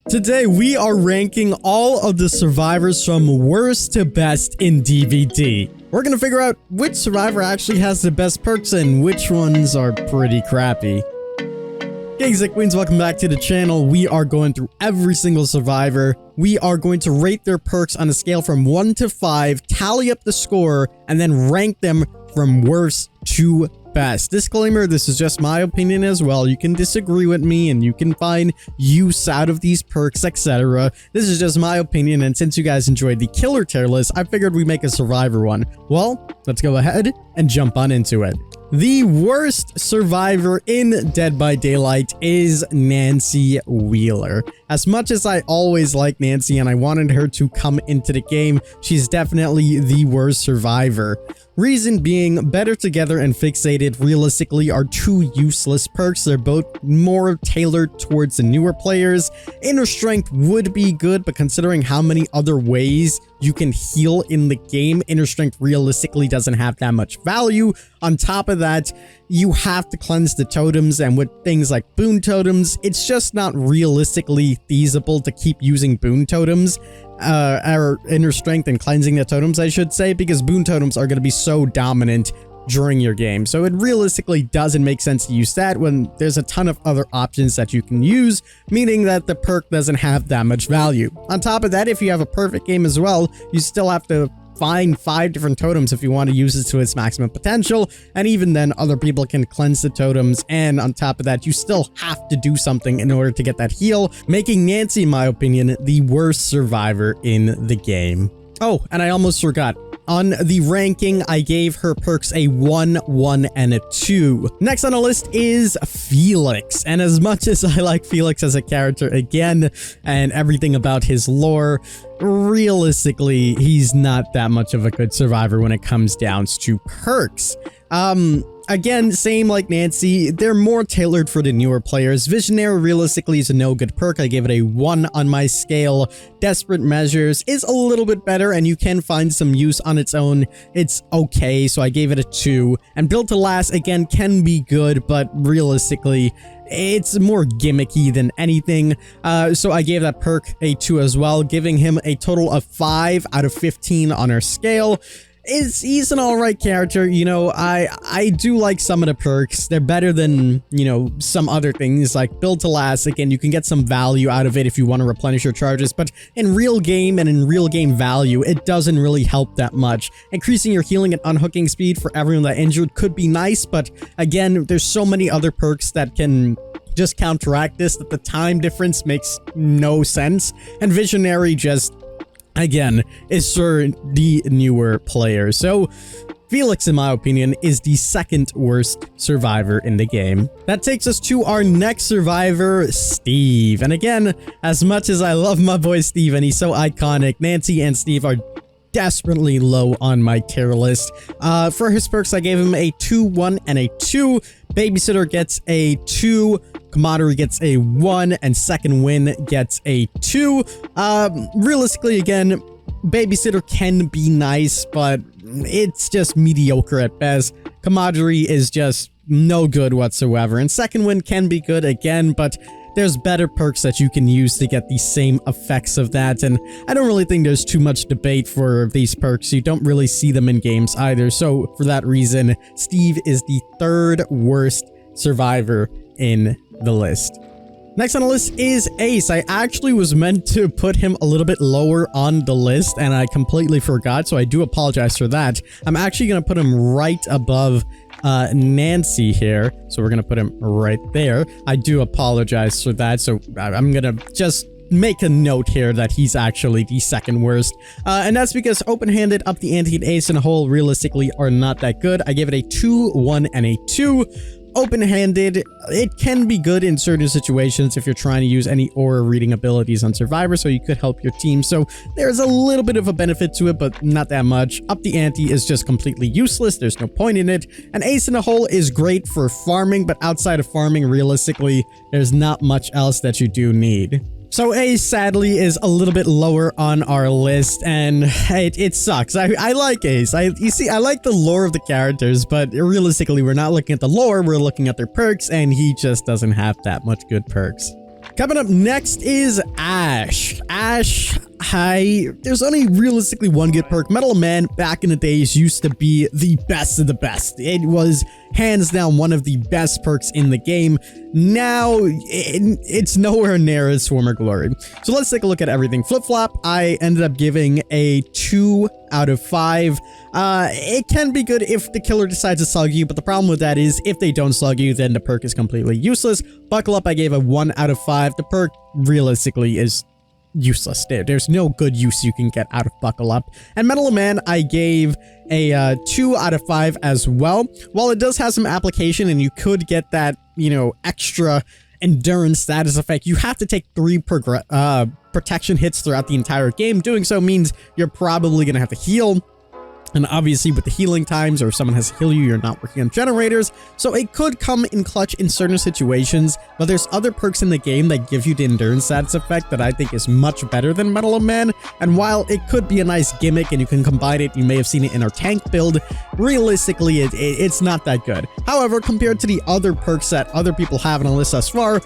Today, we are ranking all of the survivors from worst to best in DVD. We're gonna figure out which survivor actually has the best perks and which ones are pretty crappy. Kings and queens, welcome back to the channel. We are going through every single survivor. We are going to rate their perks on a scale from 1 to 5, tally up the score, and then rank them from worst to best. Disclaimer, this is just my opinion as well. You can disagree with me and you can find use out of these perks, etc. This is just my opinion, and since you guys enjoyed the killer tier list, I figured we'd make a survivor one. Well, let's go ahead and jump on into it. The worst survivor in Dead by Daylight is Nancy Wheeler. As much as I always like Nancy and I wanted her to come into the game, she's definitely the worst survivor. Reason being, Better Together and Fixated realistically are two useless perks. They're both more tailored towards the newer players. Inner Strength would be good, but considering how many other ways you can heal in the game, Inner Strength realistically doesn't have that much value. On top of that, you have to cleanse the totems, and with things like boon totems, it's just not realistically feasible to keep using boon totems. Our Inner Strength and cleansing the totems, I should say, because boon totems are going to be so dominant during your game. So it realistically doesn't make sense to use that when there's a ton of other options that you can use, meaning that the perk doesn't have that much value. On top of that, if you have a perfect game as well, you still have to find 5 different totems if you want to use it to its maximum potential, and even then other people can cleanse the totems, and on top of that you still have to do something in order to get that heal, making Nancy, in my opinion, the worst survivor in the game. Oh, and I almost forgot. On the ranking, I gave her perks a 1, 1, and a 2. Next on the list is Felix. And as much as I like Felix as a character again, and everything about his lore, realistically, he's not that much of a good survivor when it comes down to perks. Again, same like Nancy, they're more tailored for the newer players. Visionary realistically is a no good perk. I gave it a 1 on my scale. Desperate Measures is a little bit better and you can find some use on its own. It's okay, so I gave it a 2. And Built to Last, again, can be good, but realistically, it's more gimmicky than anything. So I gave that perk a 2 as well, giving him a total of 5 out of 15 on our scale. He's an alright character, you know. I do like some of the perks. They're better than, you know, some other things like Build to Last. Again, you can get some value out of it if you want to replenish your charges, but in real game and in real game value, it doesn't really help that much. Increasing your healing and unhooking speed for everyone that injured could be nice, but again, there's so many other perks that can just counteract this that the time difference makes no sense, and Visionary just, again, is for the newer players. So Felix, in my opinion, is the second worst survivor in the game. That takes us to our next survivor, Steve. And again, as much as I love my boy Steve and he's so iconic, Nancy and Steve are desperately low on my tier list. For his perks, I gave him a 2, 1, and a 2. Babysitter gets a 2. Camaraderie gets a 1, and Second Win gets a 2. Realistically, again, Babysitter can be nice, but it's just mediocre at best. Camaraderie is just no good whatsoever, and Second Win can be good again, but there's better perks that you can use to get the same effects of that, and I don't really think there's too much debate for these perks. You don't really see them in games either, so for that reason, Steve is the third worst survivor in the list. Next on the list is Ace. I actually was meant to put him a little bit lower on the list and I completely forgot, so I do apologize for that. I'm actually going to put him right above Nancy here, so we're going to put him right there. I do apologize for that, so I'm going to just make a note here that he's actually the second worst, and that's because open-handed, up the ante, and Ace in a whole realistically are not that good. I give it a 2, 1, and a 2. Open-handed, it can be good in certain situations if you're trying to use any aura reading abilities on Survivor, so you could help your team. So there's a little bit of a benefit to it, but not that much. Up the ante is just completely useless. There's no point in it. And Ace in a whole is great for farming, but outside of farming, realistically, there's not much else that you do need. So Ace, sadly, is a little bit lower on our list, and it sucks. I like Ace. You see, I like the lore of the characters, but realistically, we're not looking at the lore, we're looking at their perks, and he just doesn't have that much good perks. Coming up next is Ash. There's only realistically one good perk. Metal Man back in the days used to be the best of the best. It was hands down one of the best perks in the game. Now it's nowhere near its former glory. So let's take a look at everything. Flip Flop, I ended up giving a 2 out of 5. It can be good if the killer decides to slug you, but the problem with that is if they don't slug you, then the perk is completely useless. Buckle Up, I gave a 1 out of 5. The perk realistically is useless. There's no good use you can get out of Buckle Up. And Metal Man, I gave a 2 out of 5 as well. While it does have some application and you could get that, you know, extra endurance status effect, you have to take 3 protection hits throughout the entire game. Doing so means you're probably going to have to heal. And obviously with the healing times, or if someone has to heal you, you're not working on generators. So it could come in clutch in certain situations, but there's other perks in the game that give you the endurance status effect that I think is much better than Metal Man. And while it could be a nice gimmick and you can combine it, you may have seen it in our tank build, realistically, it's not that good. However, compared to the other perks that other people have on the list thus far,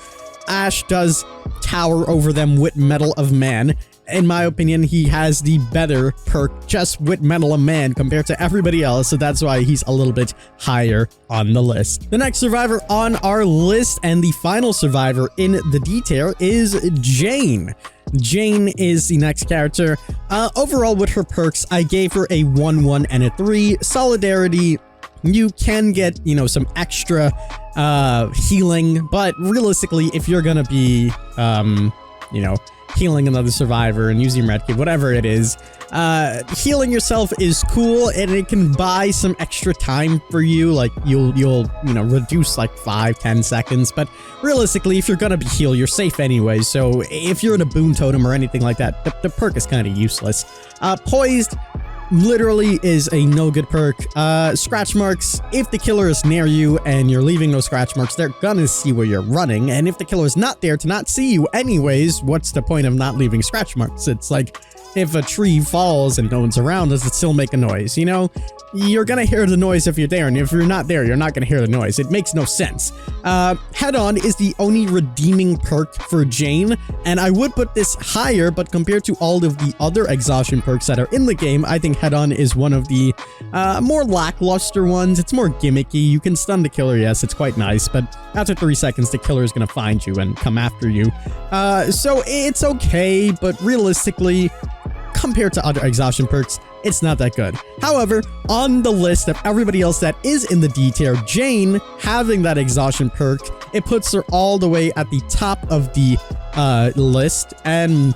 Ash does tower over them with Metal of Man. In my opinion, he has the better perk just with Metal of Man compared to everybody else, so that's why he's a little bit higher on the list. The next survivor on our list and the final survivor in the detail is Jane. Jane is the next character. Overall, with her perks, I gave her a 1, 1, and a 3. Solidarity, you can get, you know, some extra healing, but realistically, if you're gonna be, you know, healing another survivor and using medkit, whatever it is, healing yourself is cool and it can buy some extra time for you. Like you'll you know, reduce like 5-10 seconds, but realistically, if you're gonna be healed, you're safe anyway. So if you're in a boon totem or anything like that, the perk is kind of useless. Poised literally is a no good perk. Scratch marks, if the killer is near you and you're leaving those scratch marks, they're gonna see where you're running, and if the killer is not there to not see you anyways, what's the point of not leaving scratch marks? It's like if a tree falls and no one's around, does it still make a noise? You know, you're gonna hear the noise if you're there, and if you're not there, you're not gonna hear the noise. It makes no sense. Head On is the only redeeming perk for Jane, and I would put this higher, but compared to all of the other exhaustion perks that are in the game, I think Head On is one of the more lackluster ones. It's more gimmicky. You can stun the killer, yes, it's quite nice, but after 3 seconds, the killer is gonna find you and come after you. So it's okay, but realistically, compared to other exhaustion perks, it's not that good. However, on the list of everybody else that is in the D tier, Jane having that exhaustion perk, it puts her all the way at the top of the list, and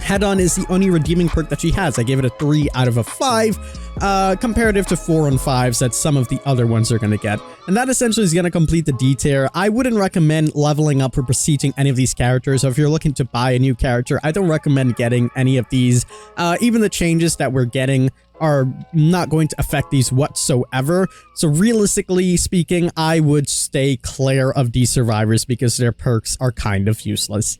Head On is the only redeeming perk that she has. I gave it a 3 out of a 5, comparative to 4 and 5s that some of the other ones are going to get. And that essentially is going to complete the D tier. I wouldn't recommend leveling up or prestiging any of these characters. So if you're looking to buy a new character, I don't recommend getting any of these. Even the changes that we're getting are not going to affect these whatsoever. So realistically speaking, I would stay clear of these survivors because their perks are kind of useless.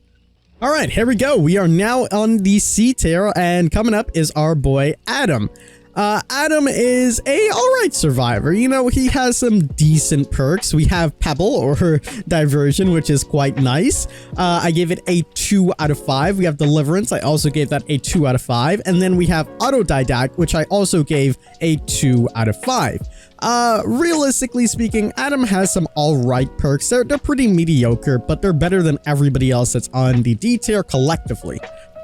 All right, here we go. We are now on the C tier, and coming up is our boy Adam. Adam is a alright survivor. You know, he has some decent perks. We have Pebble, or Diversion, which is quite nice. I gave it a 2 out of 5. We have Deliverance. I also gave that a 2 out of 5. And then we have Autodidact, which I also gave a 2 out of 5. Realistically speaking, Adam has some alright perks. They're pretty mediocre, but they're better than everybody else that's on the D tier collectively.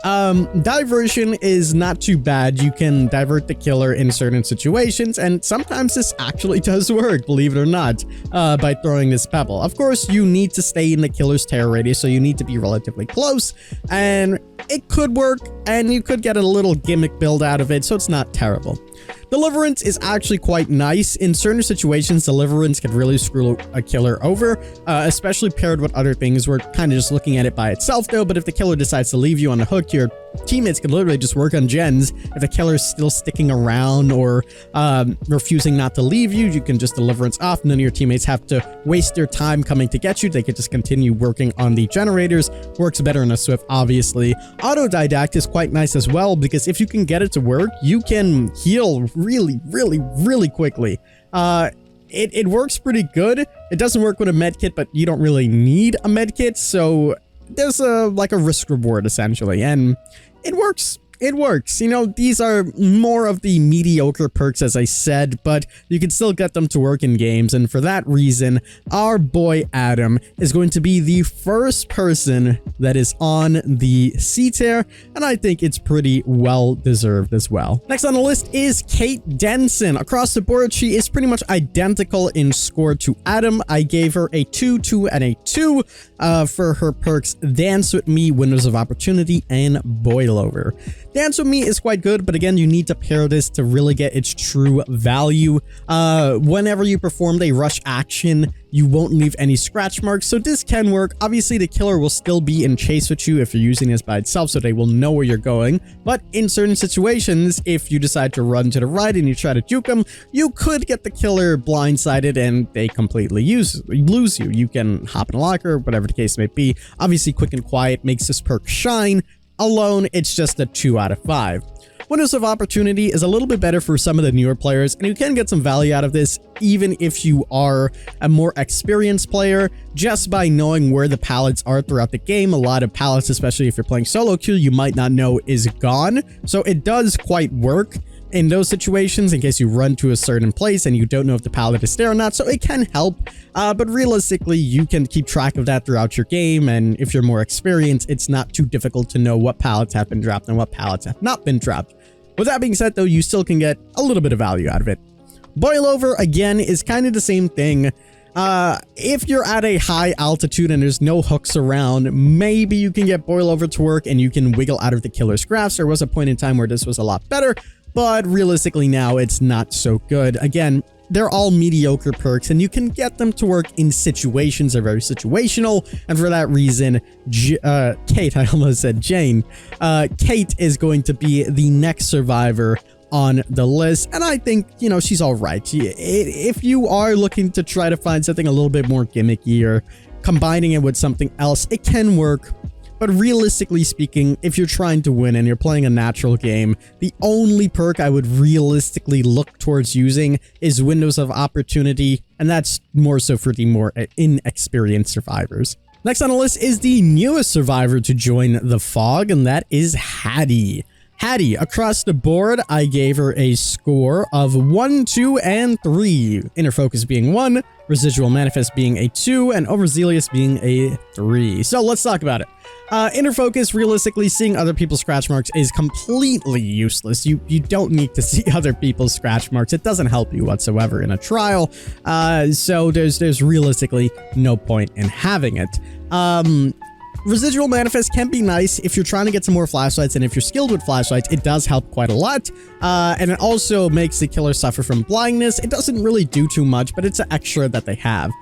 Diversion is not too bad. You can divert the killer in certain situations, and sometimes this actually does work, believe it or not, by throwing this pebble. Of course, you need to stay in the killer's terror radius, so you need to be relatively close, and it could work, and you could get a little gimmick build out of it, so it's not terrible. Deliverance is actually quite nice. In certain situations, Deliverance can really screw a killer over, especially paired with other things. We're kind of just looking at it by itself though, but if the killer decides to leave you on the hook, your teammates can literally just work on gens. If the killer is still sticking around or refusing not to leave you, you can just Deliverance off. None of your teammates have to waste their time coming to get you. They could just continue working on the generators. Works better in a Swift, obviously. Autodidact is quite nice as well, because if you can get it to work, you can heal really quickly. It works pretty good. It doesn't work with a medkit, but you don't really need a medkit, so there's like a risk reward essentially, and it works. It works. You know, these are more of the mediocre perks, as I said, but you can still get them to work in games. And for that reason, our boy Adam is going to be the first person that is on the C tier. And I think it's pretty well deserved as well. Next on the list is Kate Denson. Across the board, she is pretty much identical in score to Adam. I gave her a 2, 2, and a 2 for her perks Dance With Me, Windows of Opportunity, and Boil Over. Dance With Me is quite good, but again, you need to pair this to really get its true value. Whenever you performed a rush action, you won't leave any scratch marks, so this can work. Obviously, the killer will still be in chase with you if you're using this by itself, so they will know where you're going. But in certain situations, if you decide to run to the right and you try to juke them, you could get the killer blindsided and they completely lose you. You can hop in a locker, whatever the case may be. Obviously, Quick and Quiet makes this perk shine. Alone, it's just a 2 out of 5. Windows of Opportunity is a little bit better for some of the newer players, and you can get some value out of this even if you are a more experienced player, just by knowing where the pallets are throughout the game. A lot of pallets, especially if you're playing solo queue, you might not know is gone, so it does quite work in those situations in case you run to a certain place and you don't know if the pallet is there or not, so it can help. But realistically, you can keep track of that throughout your game, and if you're more experienced, it's not too difficult to know what pallets have been dropped and what pallets have not been dropped. With that being said, though, you still can get a little bit of value out of it. Boil Over, again, is kind of the same thing. If you're at a high altitude and there's no hooks around, maybe you can get Boil Over to work and you can wiggle out of the killer's grasp. There was a point in time where this was a lot better, but realistically now it's not so good. Again, they're all mediocre perks and you can get them to work in situations. They're very situational, and for that reason, Kate, I almost said Jane, Kate is going to be the next survivor on the list, and I think, you know, she's all right. If you are looking to try to find something a little bit more gimmicky or combining it with something else, it can work. But realistically speaking, if you're trying to win and you're playing a natural game, the only perk I would realistically look towards using is Windows of Opportunity, and that's more so for the more inexperienced survivors. Next on the list is the newest survivor to join the fog, and that is Haddie. Haddie, across the board, I gave her a score of 1, 2, and 3. Inner Focus being 1, Residual Manifest being a 2, and Overzealous being a 3. So let's talk about it. Inner Focus, realistically, seeing other people's scratch marks is completely useless. You don't need to see other people's scratch marks. It doesn't help you whatsoever in a trial. So there's realistically no point in having it. Residual Manifest can be nice if you're trying to get some more flashlights, and if you're skilled with flashlights, it does help quite a lot. And it also makes the killer suffer from blindness. It doesn't really do too much, but it's an extra that they have.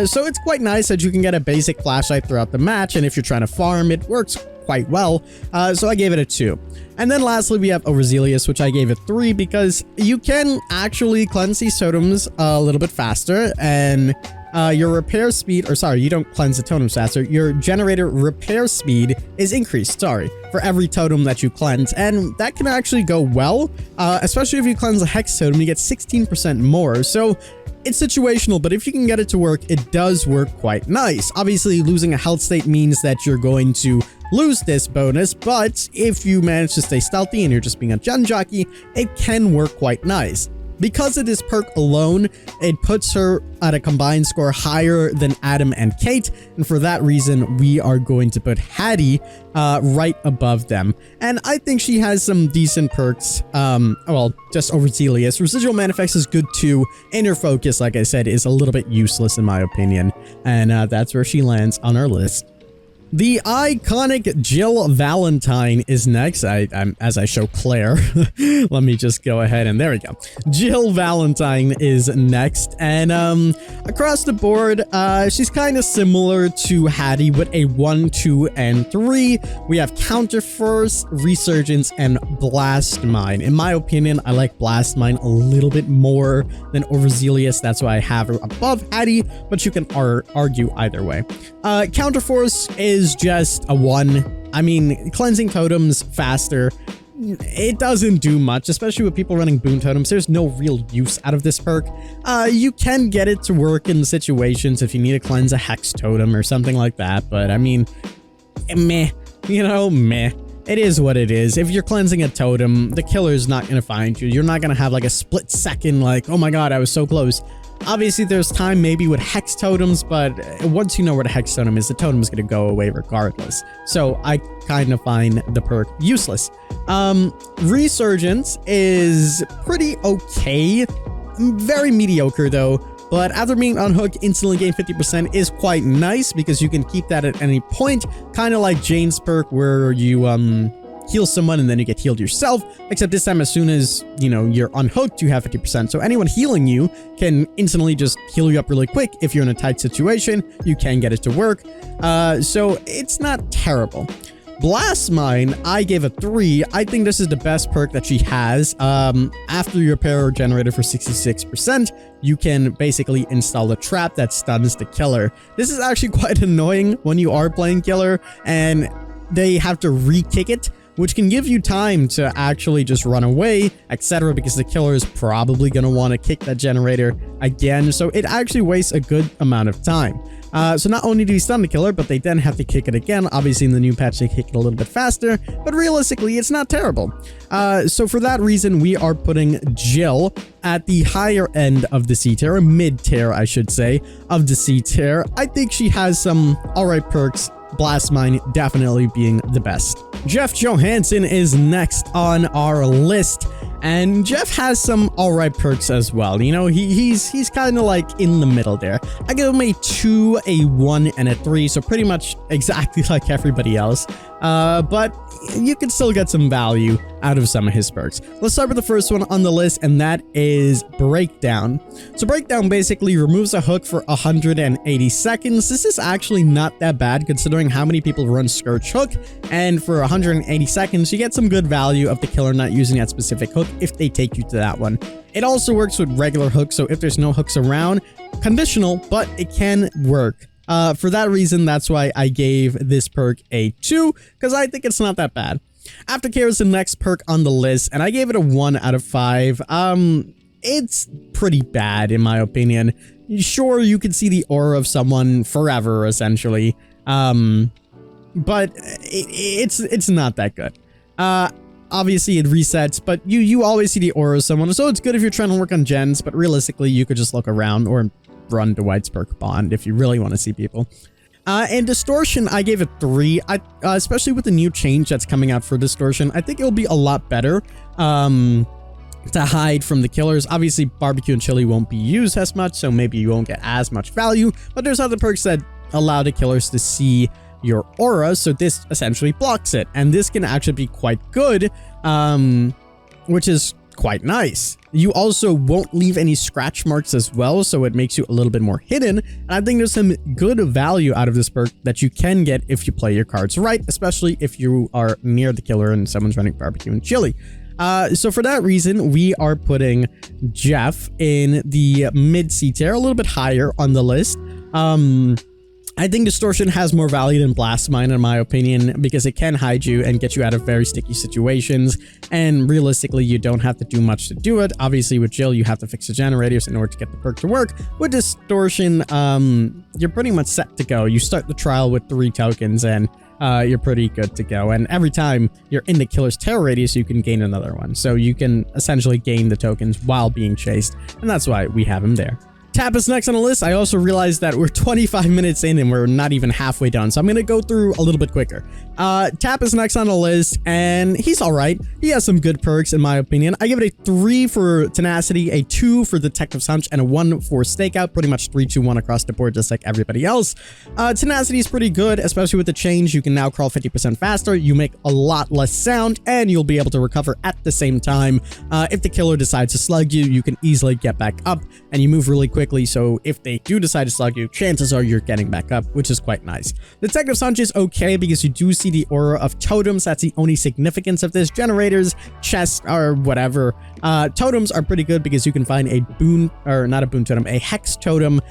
So it's quite nice that you can get a basic flashlight throughout the match, and if you're trying to farm, it works quite well. So I gave it a 2. And then lastly, we have Overzealous, which I gave a 3 because you can actually cleanse these totems a little bit faster, and your repair speed, or sorry, you don't cleanse the totems faster, your generator repair speed is increased, for every totem that you cleanse, and that can actually go well, especially if you cleanse a hex totem, you get 16% more, so it's situational, but if you can get it to work, it does work quite nice. Obviously, losing a health state means that you're going to lose this bonus, but if you manage to stay stealthy and you're just being a gen jockey, it can work quite nice. Because of this perk alone, it puts her at a combined score higher than Adam and Kate, and for that reason, we are going to put Haddie right above them. And I think she has some decent perks, well, just Overzealous. Residual Manifest is good too. Inner Focus, like I said, is a little bit useless in my opinion, and that's where she lands on our list. The iconic Jill Valentine is next. As I show Claire, let me just go ahead and there we go. Jill Valentine is next, and across the board, she's kind of similar to Haddie with a 1, 2, and 3. We have Counterforce, Resurgence, and Blast Mine. In my opinion, I like Blast Mine a little bit more than Overzealous. That's why I have her above Haddie, but you can argue either way. Counterforce is just a 1. I mean, cleansing totems faster, it doesn't do much, especially with people running boon totems. There's no real use out of this perk. You can get it to work in situations if you need to cleanse a hex totem or something like that, but I mean, meh. You know, meh. It is what it is. If you're cleansing a totem, the killer's not going to find you. You're not going to have like a split second like, oh my god, I was so close. Obviously, there's time maybe with hex totems, but once you know where the hex totem is, the totem is going to go away regardless. So I kind of find the perk useless. Resurgence is pretty okay. Very mediocre though. But after being unhooked, instantly gain 50% is quite nice because you can keep that at any point. Kind of like Jane's perk where you heal someone and then you get healed yourself. Except this time, as soon as, you know, you're unhooked, you have 50%. So anyone healing you can instantly just heal you up really quick. If you're in a tight situation, you can get it to work. So it's not terrible. Blast Mine, I gave a 3. I think this is the best perk that she has. After you repair or generator for 66%, you can basically install a trap that stuns the killer. This is actually quite annoying when you are playing killer and they have to re-kick it, which can give you time to actually just run away, etc., because the killer is probably going to want to kick that generator again. So it actually wastes a good amount of time. So not only do you stun the killer, but they then have to kick it again. Obviously, in the new patch, they kick it a little bit faster, but realistically, it's not terrible. So for that reason, we are putting Jill at the higher end of the C tier, or mid tier, I should say, of the C tier. I think she has some alright perks, Blast Mine definitely being the best. Jeff Johansson is next on our list, and Jeff has some alright perks as well. You know, he's kind of like in the middle there. I give him a 2, a 1, and a 3, so pretty much exactly like everybody else. But you can still get some value out of some of his perks. Let's start with the first one on the list, and that is Breakdown. So Breakdown basically removes a hook for 180 seconds. This is actually not that bad considering how many people run Scourge Hook, and for 180 seconds, you get some good value of the killer not using that specific hook if they take you to that one. It also works with regular hooks, so if there's no hooks around, conditional, but it can work. For that reason, that's why I gave this perk a 2, because I think it's not that bad. Aftercare is the next perk on the list, and I gave it a 1 out of 5. It's pretty bad, in my opinion. Sure, you can see the aura of someone forever, essentially, but it's not that good. Obviously, it resets, but you always see the aura of someone, so it's good if you're trying to work on gens, but realistically, you could just look around or run Dwight's perk Bond if you really want to see people. And Distortion, I gave it 3. Especially with the new change that's coming out for Distortion, I think it'll be a lot better to hide from the killers. Obviously, barbecue and chili won't be used as much, so maybe you won't get as much value, but there's other perks that allow the killers to see your aura, so this essentially blocks it, and this can actually be quite good, which is quite nice. You also won't leave any scratch marks as well, so it makes you a little bit more hidden, and I think there's some good value out of this perk that you can get if you play your cards right, especially if you are near the killer and someone's running barbecue and chili. So for that reason, we are putting Jeff in the mid C tier, a little bit higher on the list. I think Distortion has more value than Blast Mine, in my opinion, because it can hide you and get you out of very sticky situations, and realistically, you don't have to do much to do it. Obviously, with Jill, you have to fix the generators in order to get the perk to work. With Distortion, you're pretty much set to go. You start the trial with 3 tokens, and you're pretty good to go. And every time you're in the killer's terror radius, you can gain another one. So you can essentially gain the tokens while being chased, and that's why we have him there. Tapp is next on the list. I also realized that we're 25 minutes in and we're not even halfway done, so I'm going to go through a little bit quicker. Tapp is next on the list, and he's alright. He has some good perks, in my opinion. I give it a 3 for Tenacity, a 2 for Detective's Hunch, and a 1 for Stakeout. Pretty much 3, 2, 1 across the board, just like everybody else. Tenacity is pretty good, especially with the change. You can now crawl 50% faster, you make a lot less sound, and you'll be able to recover at the same time. If the killer decides to slug you, you can easily get back up, and you move really quickly, so if they do decide to slug you, chances are you're getting back up, which is quite nice. Detective's Hunch is okay because you do see the aura of totems. That's the only significance of this. Generators, chests, or whatever. Totems are pretty good because you can find a boon, or not a boon totem, a hex totem,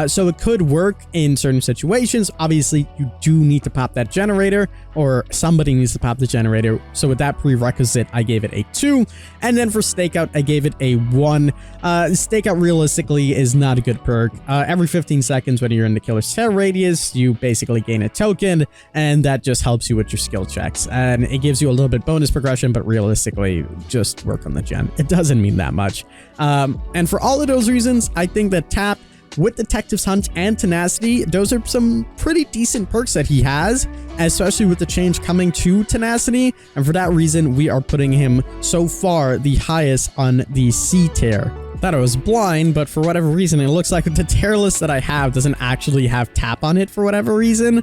so it could work in certain situations. Obviously, you do need to pop that generator, or somebody needs to pop the generator, so with that prerequisite, I gave it a 2. And then for Stakeout, I gave it a 1. Stakeout realistically is not a good perk. Every 15 seconds when you're in the killer's terror radius, you basically gain a token, and that just helps you with your skill checks. And it gives you a little bit bonus progression, but realistically, just work on the gen. It doesn't mean that much. And for all of those reasons, I think that Tapp, with Detective's Hunt and Tenacity, those are some pretty decent perks that he has, especially with the change coming to Tenacity. And for that reason, we are putting him so far the highest on the C tier. Thought I was blind, but for whatever reason, it looks like the tier list that I have doesn't actually have Tapp on it for whatever reason.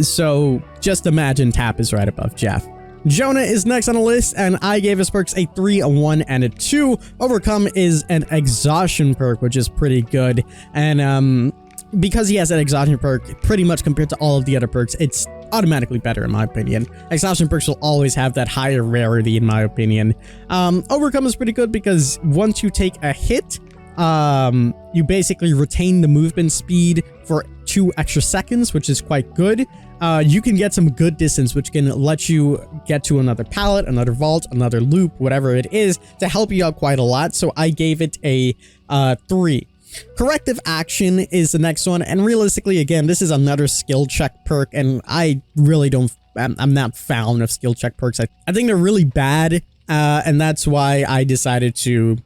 So just imagine Tapp is right above Jeff. Jonah is next on the list, and I gave his perks a 3, a 1, and a 2. Overcome is an exhaustion perk, which is pretty good. And because he has that exhaustion perk, pretty much compared to all of the other perks, it's automatically better in my opinion. Exhaustion perks will always have that higher rarity in my opinion. Overcome is pretty good because once you take a hit, you basically retain the movement speed for 2 extra seconds, which is quite good. You can get some good distance, which can let you get to another pallet, another vault, another loop, whatever it is, to help you out quite a lot. So I gave it a 3. Corrective Action is the next one, and realistically, again, this is another skill check perk, and I really I'm not a fan of skill check perks. I think they're really bad. And that's why I decided to,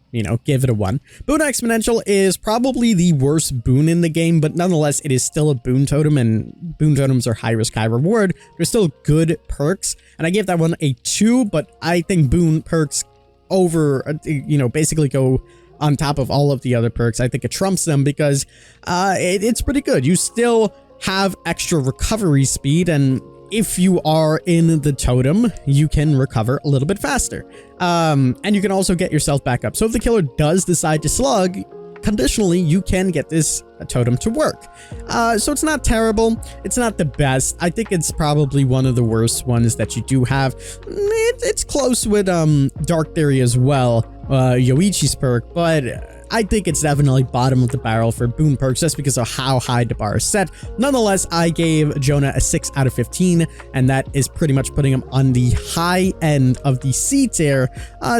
give it a 1. Boon Exponential is probably the worst boon in the game, but nonetheless, it is still a boon totem, and boon totems are high risk, high reward. They're still good perks, and I gave that one a 2, but I think boon perks basically go on top of all of the other perks. I think it trumps them because it's pretty good. You still have extra recovery speed, and if you are in the totem, you can recover a little bit faster. And you can also get yourself back up. So if the killer does decide to slug, conditionally, you can get this totem to work. So it's not terrible. It's not the best. I think it's probably one of the worst ones that you do have. It's close with Dark Theory as well, Yoichi's perk, but I think it's definitely bottom of the barrel for boon perks just because of how high the bar is set. Nonetheless, I gave Jonah a 6 out of 15, and that is pretty much putting him on the high end of the C tier,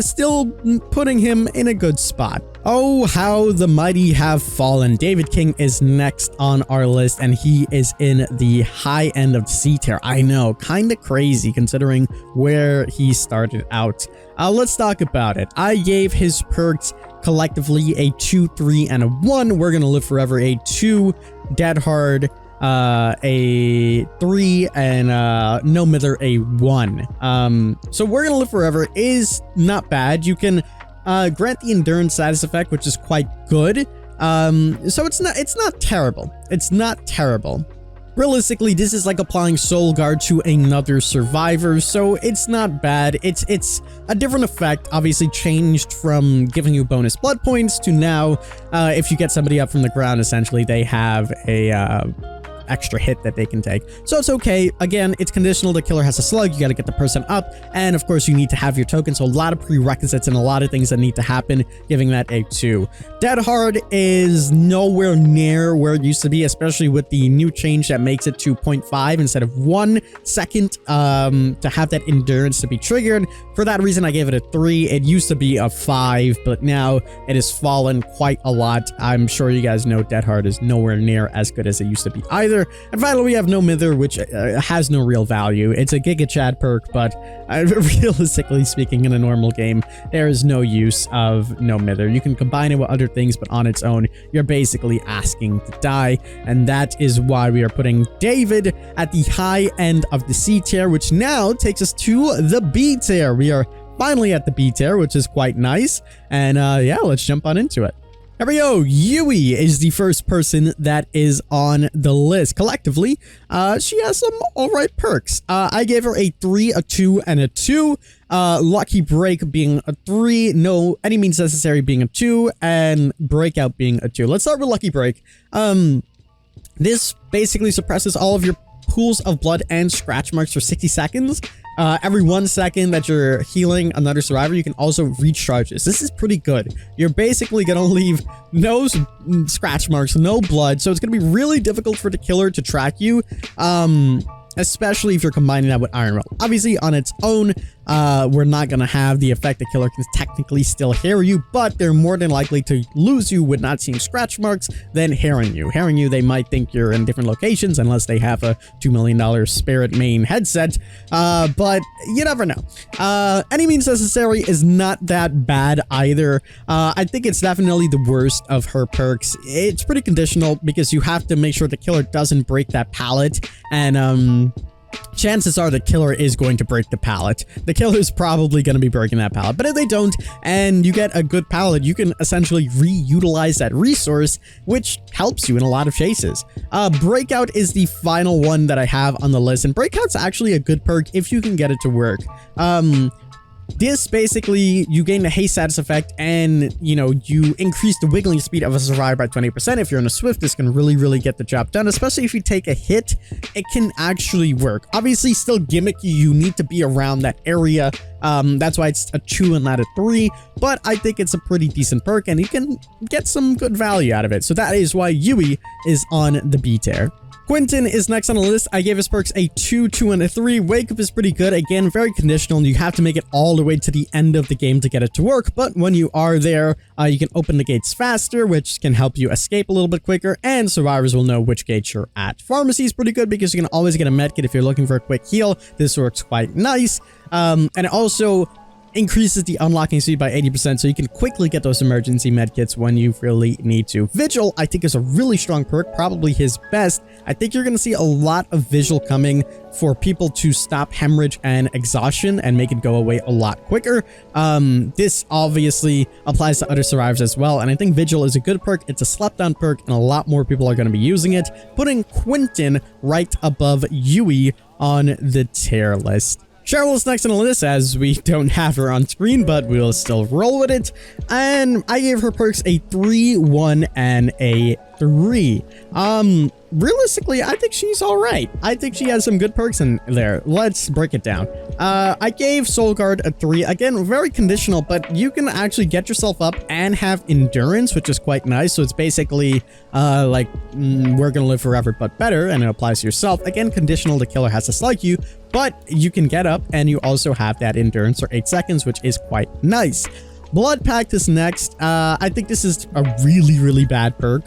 still putting him in a good spot. Oh, how the mighty have fallen. David King is next on our list, and he is in the high end of C tier. I know, kind of crazy considering where he started out. Let's talk about it. I gave his perks collectively a 2, 3, and a 1. We're gonna live forever a 2, dead hard a 3, and no mither a 1. So we're gonna live forever is not bad. You can grant the endurance status effect, which is quite good. So it's not terrible. It's not terrible. Realistically, this is like applying Soul Guard to another survivor, so it's not bad. It's a different effect, obviously changed from giving you bonus blood points to now, if you get somebody up from the ground, essentially they have a extra hit that they can take. So it's okay. Again, it's conditional. The killer has a slug. You got to get the person up. And of course, you need to have your token. So a lot of prerequisites and a lot of things that need to happen, giving that a 2. Dead hard is nowhere near where it used to be, especially with the new change that makes it 2.5 instead of 1 second to have that endurance to be triggered. For that reason, I gave it a 3. It used to be a 5, but now it has fallen quite a lot. I'm sure you guys know Dead hard is nowhere near as good as it used to be either. And finally, we have No Mither, which has no real value. It's a Giga Chad perk, but realistically speaking, in a normal game, there is no use of No Mither. You can combine it with other things, but on its own, you're basically asking to die. And that is why we are putting David at the high end of the C tier, which now takes us to the B tier. We are finally at the B tier, which is quite nice. And yeah, let's jump on into it. Here we go. Yui is the first person that is on the list. Collectively, she has some alright perks. I gave her a 3, a 2, and a 2. Lucky Break being a 3, No Any Means Necessary being a 2, and Breakout being a 2. Let's start with Lucky Break. This basically suppresses all of your pools of blood and scratch marks for 60 seconds. Every 1 second that you're healing another survivor, you can also recharge this. This is pretty good. You're basically gonna leave no scratch marks, no blood, so it's gonna be really difficult for the killer to track you. especially if you're combining that with Iron Will. Obviously, on its own, we're not going to have the effect the killer can technically still hear you, but they're more than likely to lose you with not seeing scratch marks than hearing you. Hearing you, they might think you're in different locations unless they have a $2 million Spirit main headset, but you never know. Any means necessary is not that bad either. I think it's definitely the worst of her perks. It's pretty conditional because you have to make sure the killer doesn't break that pallet, and chances are the killer is going to break the pallet. The killer is probably going to be breaking that pallet, but if they don't and you get a good pallet, you can essentially reutilize that resource, which helps you in a lot of chases. Breakout is the final one that I have on the list, and Breakout's actually a good perk if you can get it to work. This basically, you gain the haste status effect, and you increase the wiggling speed of a survivor by 20%. If you're in a Swift, this can really get the job done, especially if you take a hit. It can actually work. Obviously, still gimmicky. You need to be around that area. That's why it's a 2 and not a 3, but I think it's a pretty decent perk, and you can get some good value out of it. So that is why Yui is on the B tier. Quentin is next on the list. I gave his perks a 2, 2, and a 3. Wake Up is pretty good. Again, very conditional, and you have to make it all the way to the end of the game to get it to work. But when you are there, you can open the gates faster, which can help you escape a little bit quicker, and survivors will know which gate you're at. Pharmacy is pretty good because you can always get a medkit if you're looking for a quick heal. This works quite nice. And it also increases the unlocking speed by 80%, so you can quickly get those emergency medkits when you really need to. Vigil, I think, is a really strong perk, probably his best. I think you're going to see a lot of Vigil coming for people to stop hemorrhage and exhaustion and make it go away a lot quicker. This obviously applies to other survivors as well, and I think Vigil is a good perk. It's a slap-down perk, and a lot more people are going to be using it, putting Quentin right above Yui on the tier list. Cheryl is next on the list, as we don't have her on screen, but we'll still roll with it. And I gave her perks a 3, 1, and a 3. Realistically, I think she's all right. I think she has some good perks in there. Let's break it down. I gave Soul Guard a 3. Again, very conditional, but you can actually get yourself up and have endurance, which is quite nice. So it's basically like we're gonna live forever, but better, and it applies to yourself. Again, conditional. The killer has to slug you, but you can get up, and you also have that endurance for 8 seconds, which is quite nice. Blood Pact is next. I think this is a really bad perk.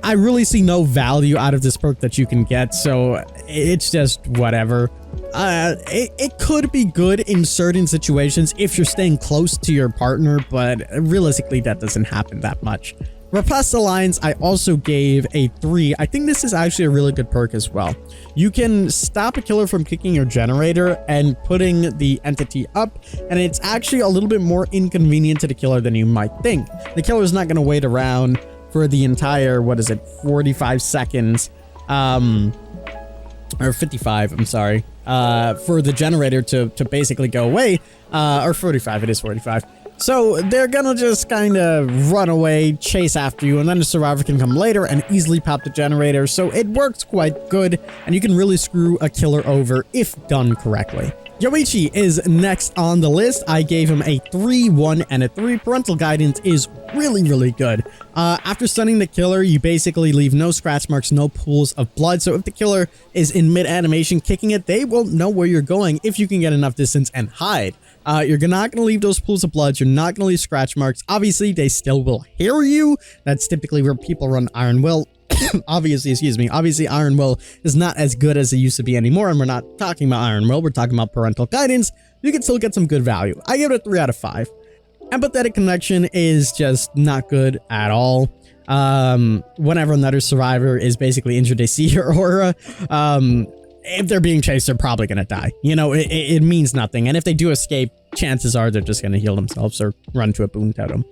I really see no value out of this perk that you can get, so it's just whatever. It could be good in certain situations if you're staying close to your partner, but realistically that doesn't happen that much. Repressed Alliance, I also gave a 3. I think this is actually a really good perk as well. You can stop a killer from kicking your generator and putting the entity up, and it's actually a little bit more inconvenient to the killer than you might think. The killer is not going to wait around for the entire, 45 seconds, or 55, I'm sorry, for the generator to basically go away, or 45, it is 45. So they're gonna just kind of run away, chase after you, and then the survivor can come later and easily pop the generator. So it works quite good, and you can really screw a killer over if done correctly. Yoichi is next on the list. I gave him a 3, 1, and a 3. Parental Guidance is really good. After stunning the killer, you basically leave no scratch marks, no pools of blood. So if the killer is in mid-animation kicking it, they won't know where you're going if you can get enough distance and hide. You're not going to leave those pools of blood. You're not going to leave scratch marks. Obviously, they still will hear you. That's typically where people run Iron Will. Obviously, Iron Will is not as good as it used to be anymore, and we're not talking about Iron Will, we're talking about Parental Guidance. You can still get some good value. I give it a 3 out of 5. Empathetic Connection is just not good at all. Whenever another survivor is basically injured, they see your aura. If they're being chased, they're probably gonna die. It means nothing, and if they do escape, chances are they're just gonna heal themselves or run to a boon totem.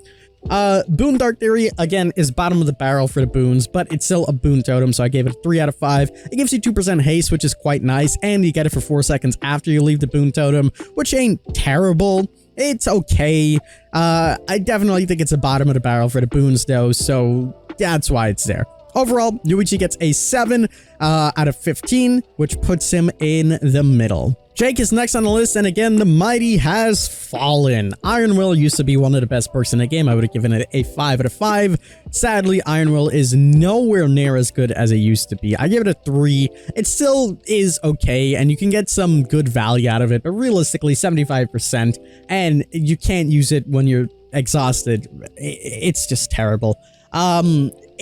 Boon Dark Theory, again, is bottom of the barrel for the boons, but it's still a boon totem, so I gave it a 3 out of 5. It gives you 2% haste, which is quite nice, and you get it for 4 seconds after you leave the boon totem, which ain't terrible. It's okay. I definitely think it's the bottom of the barrel for the boons, though, so that's why it's there. Overall, Yoichi gets a 7 out of 15, which puts him in the middle. Jake is next on the list, and again, the mighty has fallen. Iron Will used to be one of the best perks in the game. I would have given it a 5 out of 5. Sadly, Iron Will is nowhere near as good as it used to be. I give it a 3. It still is okay, and you can get some good value out of it, but realistically, 75%, and you can't use it when you're exhausted. It's just terrible.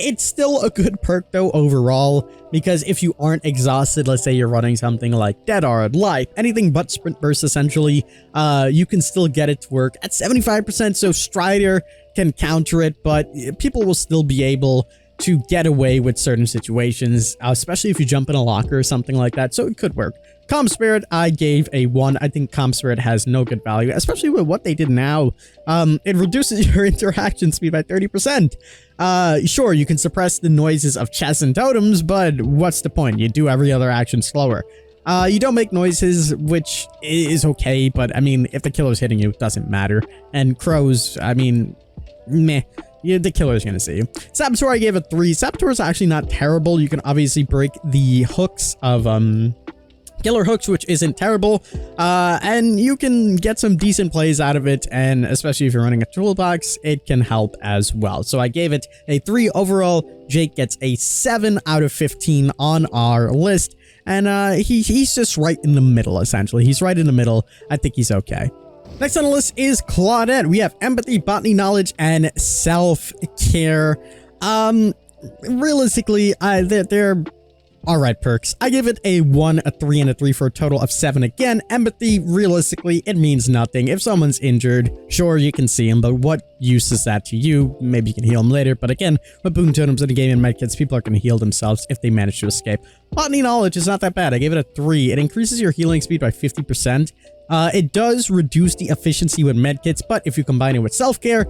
It's still a good perk though overall, because if you aren't exhausted, let's say you're running something like Dead Hard, Life, anything but Sprint Burst essentially, you can still get it to work at 75%, so Strider can counter it, but people will still be able to get away with certain situations, especially if you jump in a locker or something like that, so it could work. Calm Spirit, I gave a 1. I think Calm Spirit has no good value, especially with what they did now. It reduces your interaction speed by 30%. Sure, you can suppress the noises of chests and totems, but what's the point? You do every other action slower. You don't make noises, which is okay, but I mean, if the killer's hitting you, it doesn't matter. And crows, I mean, meh. Yeah, the killer's gonna see you. Saboteur, I gave a 3. Saboteur is actually not terrible. You can obviously break the hooks of, killer hooks, which isn't terrible, and you can get some decent plays out of it, and especially if you're running a toolbox, it can help as well. So I gave it a 3 overall. Jake gets a 7 out of 15 on our list, and he's just right in the middle, essentially. He's right in the middle. I think he's okay. Next on the list is Claudette. We have empathy, botany knowledge, and self-care. Realistically, they're alright perks. I give it a 1, a 3, and a 3 for a total of 7. Again, empathy, realistically, it means nothing. If someone's injured, sure, you can see him, but what use is that to you? Maybe you can heal him later, but again, with boon totems in the game and medkits, people are going to heal themselves if they manage to escape. Botany knowledge is not that bad. I gave it a 3. It increases your healing speed by 50%. It does reduce the efficiency with medkits, but if you combine it with self-care,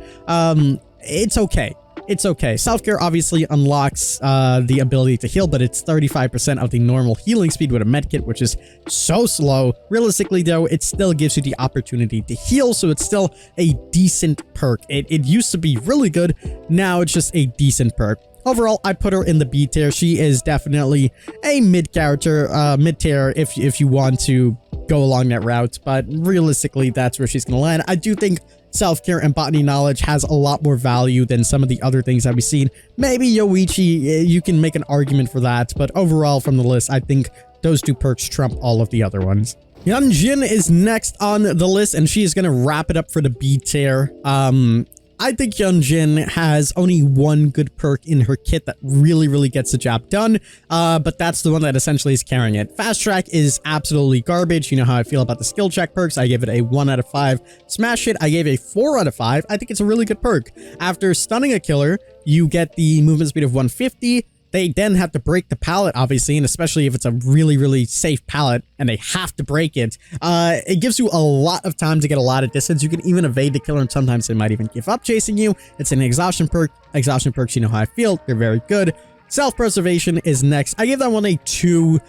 it's okay. It's okay. Self-care obviously unlocks the ability to heal, but it's 35% of the normal healing speed with a medkit, which is so slow. Realistically, though, it still gives you the opportunity to heal, so it's still a decent perk. It used to be really good. Now it's just a decent perk. Overall, I put her in the B tier. She is definitely a mid character, mid tier if you want to go along that route, but realistically, that's where she's going to land. I do think self-care and botany knowledge has a lot more value than some of the other things that we've seen. Maybe Yoichi, you can make an argument for that, but overall from the list, I think those 2 perks trump all of the other ones. Yun-Jin is next on the list, and she is going to wrap it up for the B tier. I think Yun-Jin has only 1 good perk in her kit that really gets the job done, but that's the one that essentially is carrying it. Fast Track is absolutely garbage. You know how I feel about the skill check perks. I gave it a 1 out of 5. Smash Hit, I gave a 4 out of 5. I think it's a really good perk. After stunning a killer, you get the movement speed of 150. They then have to break the pallet, obviously, and especially if it's a really safe pallet and they have to break it. It gives you a lot of time to get a lot of distance. You can even evade the killer, and sometimes they might even give up chasing you. It's an exhaustion perk. Exhaustion perks, you know how I feel. They're very good. Self-preservation is next. I gave that one a 2.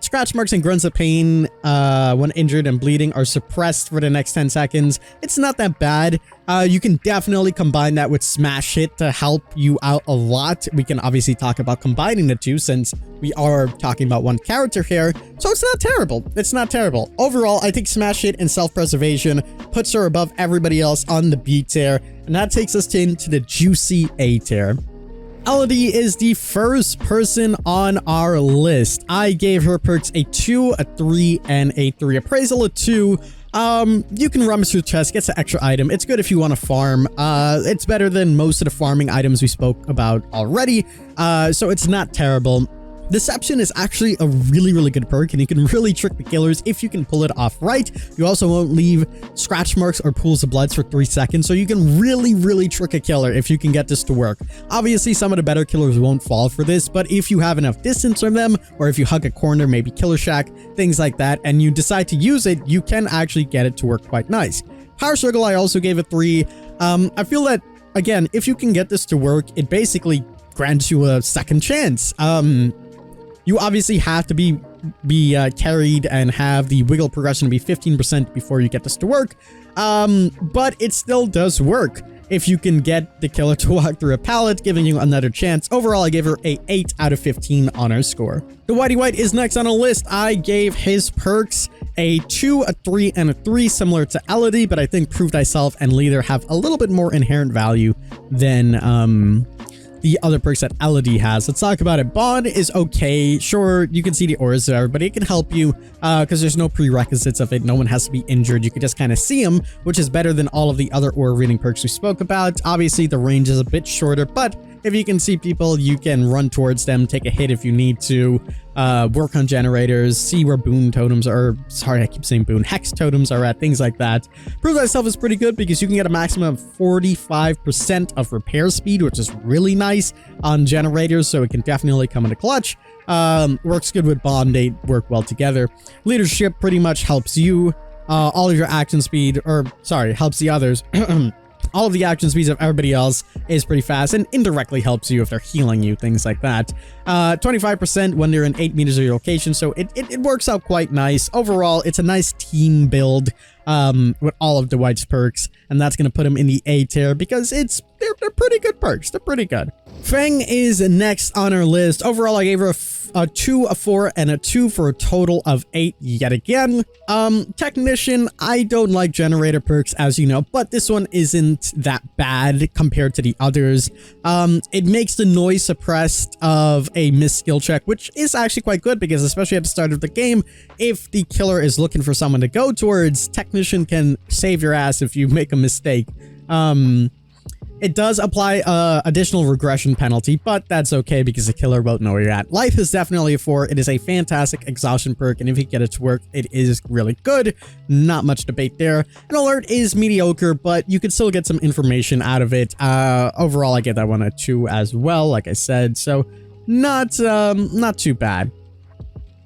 Scratch marks and grunts of pain when injured and bleeding are suppressed for the next 10 seconds. It's not that bad. You can definitely combine that with Smash Hit to help you out a lot. We can obviously talk about combining the 2 since we are talking about 1 character here. So it's not terrible. It's not terrible. Overall, I think Smash Hit and self-preservation puts her above everybody else on the B tier. And that takes us into the juicy A tier. Elodie is the first person on our list. I gave her perks a 2, a 3, and a 3. Appraisal a 2. You can rummage through chests, gets an extra item. It's good if you want to farm. It's better than most of the farming items we spoke about already. So it's not terrible. Deception is actually a really good perk, and you can really trick the killers if you can pull it off right. You also won't leave scratch marks or pools of bloods for 3 seconds, so you can really trick a killer if you can get this to work. Obviously, some of the better killers won't fall for this, but if you have enough distance from them, or if you hug a corner, maybe killer shack, things like that, and you decide to use it, you can actually get it to work quite nice. Power Struggle, I also gave a 3. I feel that, again, if you can get this to work, it basically grants you a second chance. You obviously have to be carried and have the wiggle progression be 15% before you get this to work, but it still does work. if you can get the killer to walk through a pallet, giving you another chance. Overall, I gave her a 8 out of 15 on her score. The Whitey White is next on a list. I gave his perks a 2, a 3, and a 3, similar to Elodie, but I think Prove Thyself and Leader have a little bit more inherent value than the other perks that Elodie has. Let's talk about it. Bond is okay. Sure, you can see the auras there, but it can help you because there's no prerequisites of it. No one has to be injured. You can just kind of see them, which is better than all of the other aura reading perks we spoke about. Obviously, the range is a bit shorter, but if you can see people, you can run towards them, take a hit if you need to, work on generators, see where boon totems are, sorry, I keep saying boon, hex totems are at, things like that. Prove Thyself is pretty good because you can get a maximum of 45% of repair speed, which is really nice on generators, so it can definitely come into clutch. Works good with Bond, they work well together. Leadership pretty much helps you, all of your action speed, or sorry, helps the others. All of the action speeds of everybody else is pretty fast and indirectly helps you if they're healing you, things like that. 25% when they're in 8 meters of your location, so it works out quite nice. Overall, it's a nice team build with all of Dwight's perks, and that's going to put him in the A tier because they're pretty good perks. They're pretty good. Feng is next on our list. Overall, I gave her a 2, a 4, and a 2 for a total of 8 yet again. Technician, I don't like generator perks, as you know, but this one isn't that bad compared to the others. It makes the noise suppressed of a missed skill check, which is actually quite good because especially at the start of the game, if the killer is looking for someone to go towards, Technician can save your ass if you make a mistake. It does apply additional regression penalty, but that's okay because the killer won't know where you're at. Life is definitely a 4. It is a fantastic exhaustion perk, and if you get it to work, it is really good. Not much debate there. An alert is mediocre, but you can still get some information out of it. Overall, I get that one a 2 as well, like I said, so not too bad.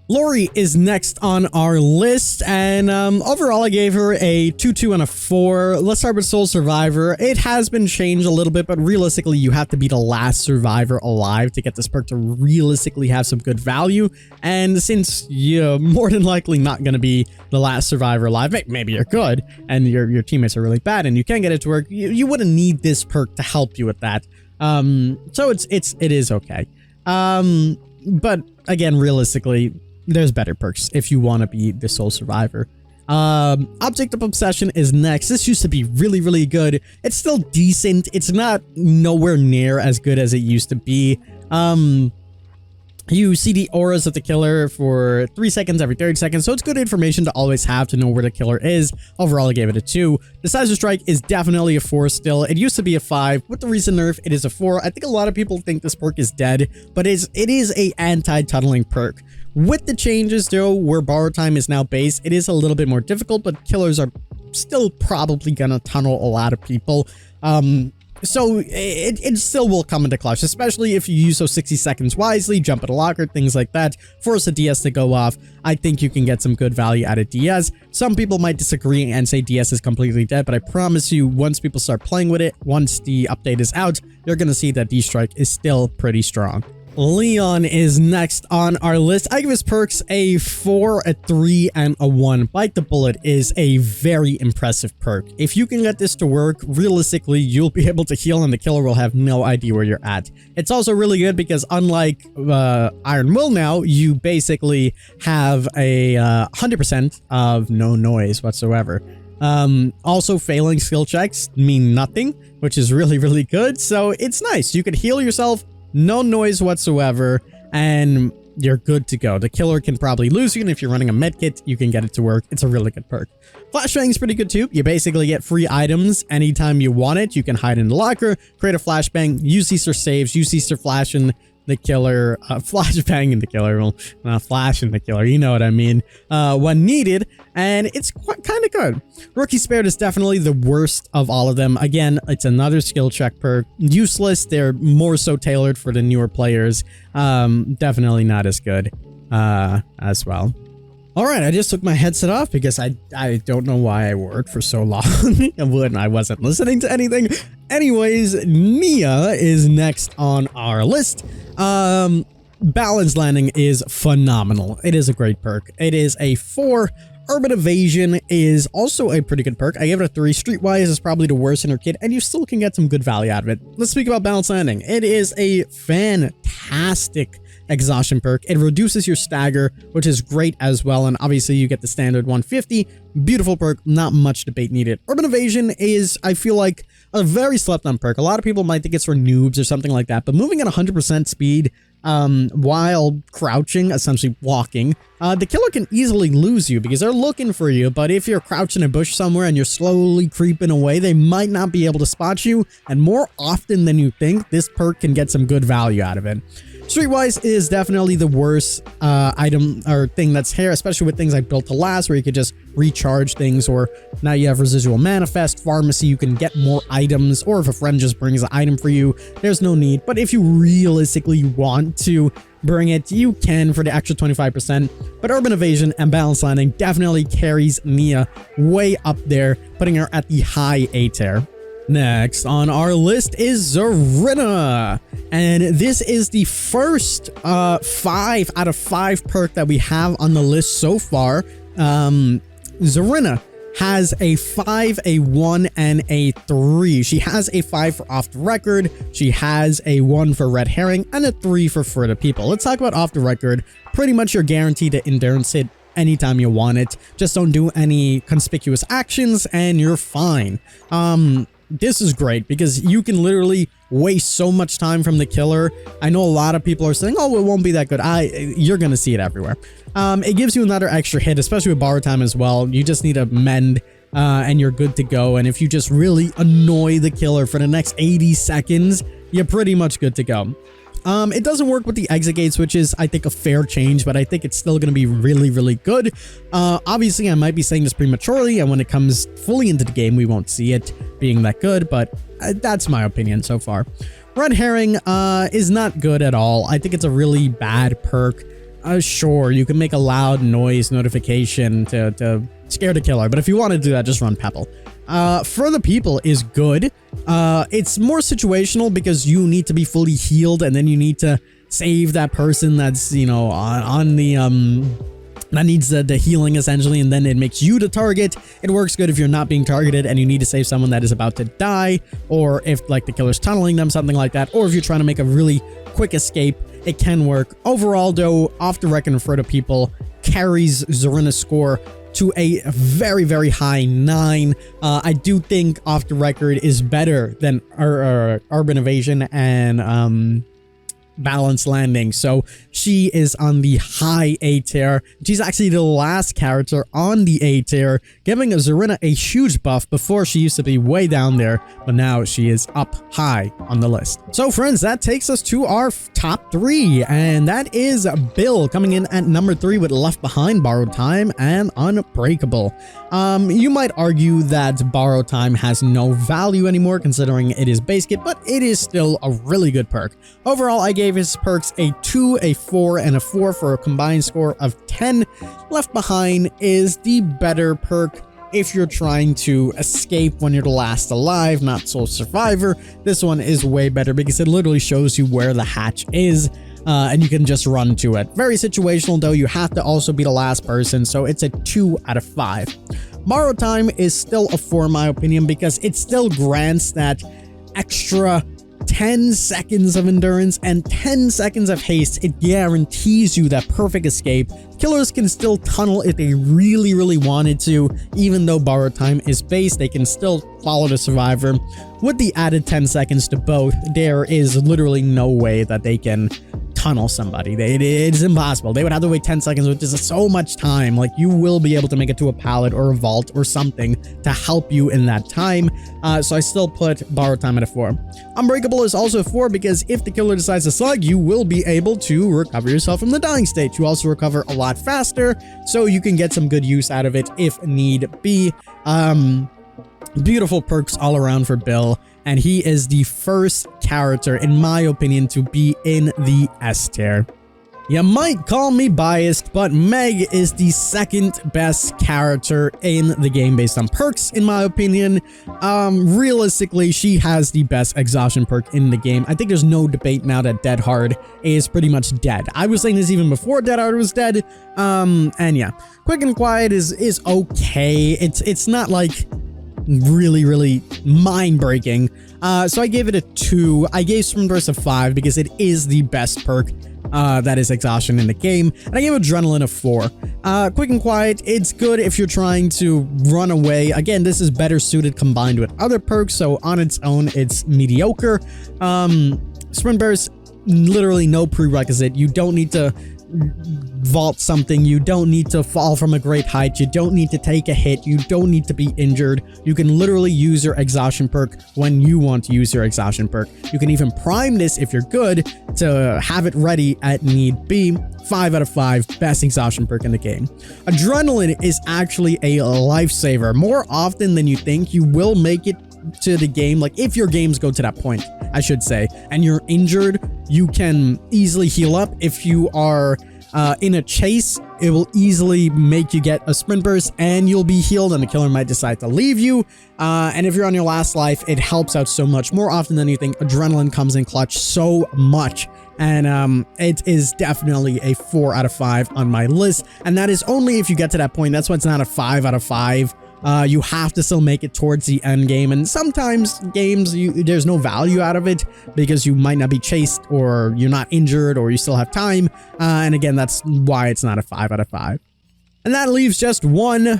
Laurie is next on our list, and overall I gave her a 2, 2, and a 4. Let's start with Soul Survivor. It has been changed a little bit, but realistically you have to be the last survivor alive to get this perk to realistically have some good value. And since you're more than likely not going to be the last survivor alive, maybe you're good and your teammates are really bad and you can get it to work, you wouldn't need this perk to help you with that. So it is okay. But again, realistically, there's better perks if you want to be the sole survivor. Object of Obsession is next. This used to be really, really good. It's still decent. It's not nowhere near as good as it used to be. You see the auras of the killer for 3 seconds every 30 seconds, so it's good information to always have to know where the killer is. Overall, I gave it a 2. Decisive Strike is definitely a 4 still. It used to be a 5. With the recent nerf, it is a 4. I think a lot of people think this perk is dead, but it is a anti-tunneling perk. With the changes, though, where borrow time is now base, it is a little bit more difficult, but killers are still probably gonna tunnel a lot of people. So it still will come into clutch, especially if you use those 60 seconds wisely, jump at a locker, things like that, force a DS to go off. I think you can get some good value out of DS. Some people might disagree and say DS is completely dead, but I promise you, once people start playing with it, once the update is out, you're gonna see that D-Strike is still pretty strong. Leon is next on our list. I give his perks a 4, a 3, and a 1. Bite the Bullet is a very impressive perk. If you can get this to work, realistically, you'll be able to heal and the killer will have no idea where you're at. It's also really good because unlike Iron Will now, you basically have a 100% of no noise whatsoever. Also, failing skill checks mean nothing, which is really, really good. So it's nice. You could heal yourself, no noise whatsoever, and you're good to go. The killer can probably lose you, and if you're running a medkit, you can get it to work. It's a really good perk. Flashbang is pretty good too. You basically get free items anytime you want it. You can hide in the locker, create a flashbang, use Easter saves, use Easter flash in the killer, flashbang in the killer, well, flash in the killer, you know what I mean, when needed, and it's kind of good. Rookie Spared is definitely the worst of all of them. Again, it's another skill check perk. Useless. They're more so tailored for the newer players. Definitely not as good as well. All right, I just took my headset off because I don't know why I wore it for so long when I wasn't listening to anything. Anyways, Nia is next on our list. Balance Landing is phenomenal. It is a great perk. It is a 4. Urban Evasion is also a pretty good perk. I gave it a 3. Streetwise is probably the worst in her kit, and you still can get some good value out of it. Let's speak about Balance Landing. It is a fantastic exhaustion perk. It reduces your stagger, which is great as well, and obviously you get the standard 150. Beautiful perk, not much debate needed. Urban Evasion is, I feel like, a very slept on perk. A lot of people might think it's for noobs or something like that, but moving at 100% speed while crouching, essentially walking, the killer can easily lose you because they're looking for you. But if you're crouched in a bush somewhere and you're slowly creeping away, they might not be able to spot you, and more often than you think, this perk can get some good value out of it. Streetwise is definitely the worst item or thing that's here, especially with things like Built to Last, where you could just recharge things, or now you have Residual Manifest. Pharmacy, you can get more items, or if a friend just brings an item for you, there's no need. But if you realistically want to bring it, you can for the extra 25%. But Urban Evasion and Balance Landing definitely carries Nia way up there, putting her at the high A tier. Next on our list is Zarina, and this is the first 5 out of 5 perk that we have on the list so far. Zarina has a 5, a 1, and a 3. She has a 5 for Off the Record, she has a 1 for Red Herring, and a 3 for the People. Let's talk about Off the Record. Pretty much you're guaranteed to endurance hit anytime you want it. Just don't do any conspicuous actions and you're fine. This is great because you can literally waste so much time from the killer. I know a lot of people are saying, oh, it won't be that good. You're going to see it everywhere. It gives you another extra hit, especially with borrow time as well. You just need to mend and you're good to go. And if you just really annoy the killer for the next 80 seconds, you're pretty much good to go. It doesn't work with the exit gates, which is, I think, a fair change, but I think it's still going to be really, really good. Obviously, I might be saying this prematurely, and when it comes fully into the game, we won't see it being that good, but that's my opinion so far. Red Herring is not good at all. I think it's a really bad perk. Sure, you can make a loud noise notification to scare the killer, but if you want to do that, just run Pebble. For the People is good. It's more situational because you need to be fully healed, and then you need to save that person that's, you know, on the that needs the healing essentially, and then it makes you the target. It works good if you're not being targeted and you need to save someone that is about to die, or if like the killer's tunneling them, something like that, or if you're trying to make a really quick escape. It can work. Overall though, Off the Record for the People carries Zarina's score to a very, very high 9. I do think Off the Record is better than Urban Evasion and Balance Landing, so she is on the high A tier. She's actually the last character on the A tier, giving Zarina a huge buff. Before she used to be way down there, but now she is up high on the list. So friends, that takes us to our top 3, and that is Bill coming in at number 3 with Left Behind, Borrowed Time, and Unbreakable. You might argue that Borrowed Time has no value anymore considering it is base kit, but it is still a really good perk. Overall, I gave his perks a 2, a 4, and a 4 for a combined score of 10. Left Behind is the better perk if you're trying to escape when you're the last alive, not sole survivor. This one is way better because it literally shows you where the hatch is. And you can just run to it. Very situational though, you have to also be the last person, so it's a 2 out of 5. Borrow Time is still a 4 in my opinion because it still grants that extra 10 seconds of endurance and 10 seconds of haste. It guarantees you that perfect escape. Killers can still tunnel if they really, really wanted to. Even though Borrowed Time is base, they can still follow the survivor. With the added 10 seconds to both, there is literally no way that they can tunnel somebody. It's impossible. They would have to wait 10 seconds, which is so much time. Like, you will be able to make it to a pallet or a vault or something to help you in that time. So I still put Borrowed Time at a 4. Unbreakable is also a 4 because if the killer decides to slug, you will be able to recover yourself from the dying state. You also recover a lot faster, so you can get some good use out of it if need be. Beautiful perks all around for Bill, and he is the first character, in my opinion, to be in the S tier. You might call me biased, but Meg is the second best character in the game based on perks, in my opinion. Realistically, she has the best exhaustion perk in the game. I think there's no debate now that Dead Hard is pretty much dead. I was saying this even before Dead Hard was dead. And yeah, Quick and Quiet is okay. It's not like really mind-breaking. So I gave it a 2. I gave Sprint Burst a 5 because it is the best perk that is exhaustion in the game, and I gave Adrenaline a 4. Quick and Quiet, it's good if you're trying to run away. Again, this is better suited combined with other perks, so on its own, it's mediocre. Sprint Burst, literally no prerequisite. You don't need to vault something, you don't need to fall from a great height, you don't need to take a hit, you don't need to be injured. You can literally use your exhaustion perk when you want to use your exhaustion perk. You can even prime this if you're good to have it ready at need be. 5 out of 5, best exhaustion perk in the game. Adrenaline is actually a lifesaver. More often than you think, you will make it to the game, like if your games go to that point, I should say, and you're injured, you can easily heal up. If you are in a chase, it will easily make you get a sprint burst and you'll be healed, and the killer might decide to leave you. And if you're on your last life, it helps out so much. More often than you think, Adrenaline comes in clutch so much. And it is definitely a 4 out of 5 on my list. And that is only if you get to that point. That's why it's not a 5 out of 5. You have to still make it towards the end game, and sometimes games there's no value out of it because you might not be chased, or you're not injured, or you still have time, and again, that's why it's not a 5 out of 5. And that leaves just one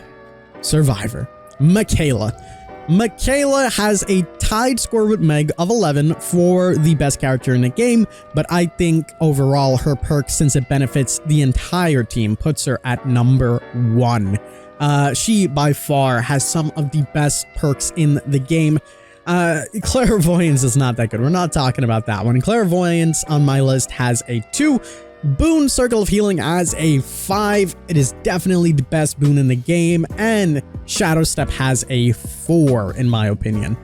survivor, Mikaela. Mikaela has a tied score with Meg of 11 for the best character in the game, but I think overall her perk, since it benefits the entire team, puts her at number 1. She by far has some of the best perks in the game. Clairvoyance is not that good. We're not talking about that one. Clairvoyance on my list has a 2. Boon Circle of Healing has a 5. It is definitely the best boon in the game. And Shadow Step has a 4 in my opinion.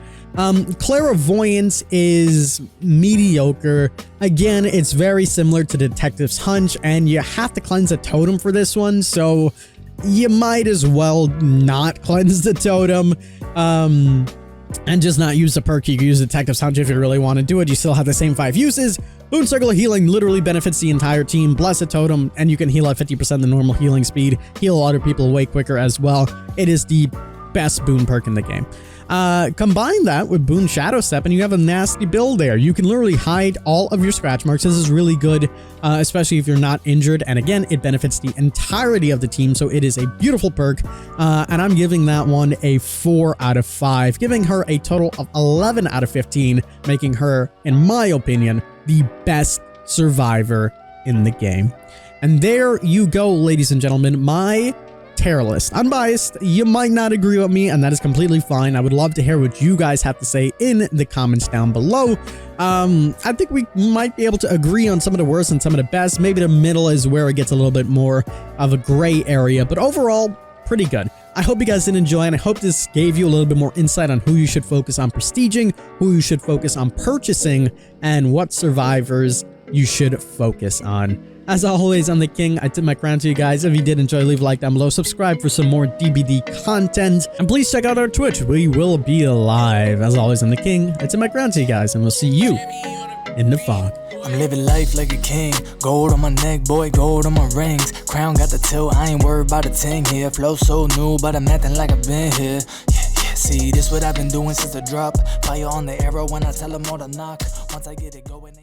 Clairvoyance is mediocre. Again, it's very similar to Detective's Hunch, and you have to cleanse a totem for this one, so you might as well not cleanse the totem and just not use the perk. You can use Detective's Hunch if you really want to do it. You still have the same 5 uses. Boon Circle of Healing literally benefits the entire team. Blessed Totem, and you can heal at 50% the normal healing speed. Heal other people way quicker as well. It is the best boon perk in the game. Combine that with Boon Shadow Step and you have a nasty build there. You can literally hide all of your scratch marks. This is really good, especially if you're not injured. And again, it benefits the entirety of the team, so it is a beautiful perk. And I'm giving that one a 4 out of 5, giving her a total of 11 out of 15, making her, in my opinion, the best survivor in the game. And there you go, ladies and gentlemen, my tier list. Unbiased, you might not agree with me, and that is completely fine. I would love to hear what you guys have to say in the comments down below. I think we might be able to agree on some of the worst and some of the best. Maybe the middle is where it gets a little bit more of a gray area, but overall, pretty good. I hope you guys did enjoy, and I hope this gave you a little bit more insight on who you should focus on prestiging, who you should focus on purchasing, and what survivors you should focus on. As always, I'm the King. I tip my crown to you guys. If you did enjoy, leave a like down below. Subscribe for some more DBD content. And please check out our Twitch. We will be live. As always, I'm the King. I tip my crown to you guys, and we'll see you in the fog. I'm living life like a king. Gold on my neck, boy, gold on my rings. Crown got the tilt, I ain't worried about a ting here. Flow so new, but I'm acting like I've been here. Yeah, see, this what I've been doing since the drop. Fire on the arrow when I tell them all to knock. Once I get it going.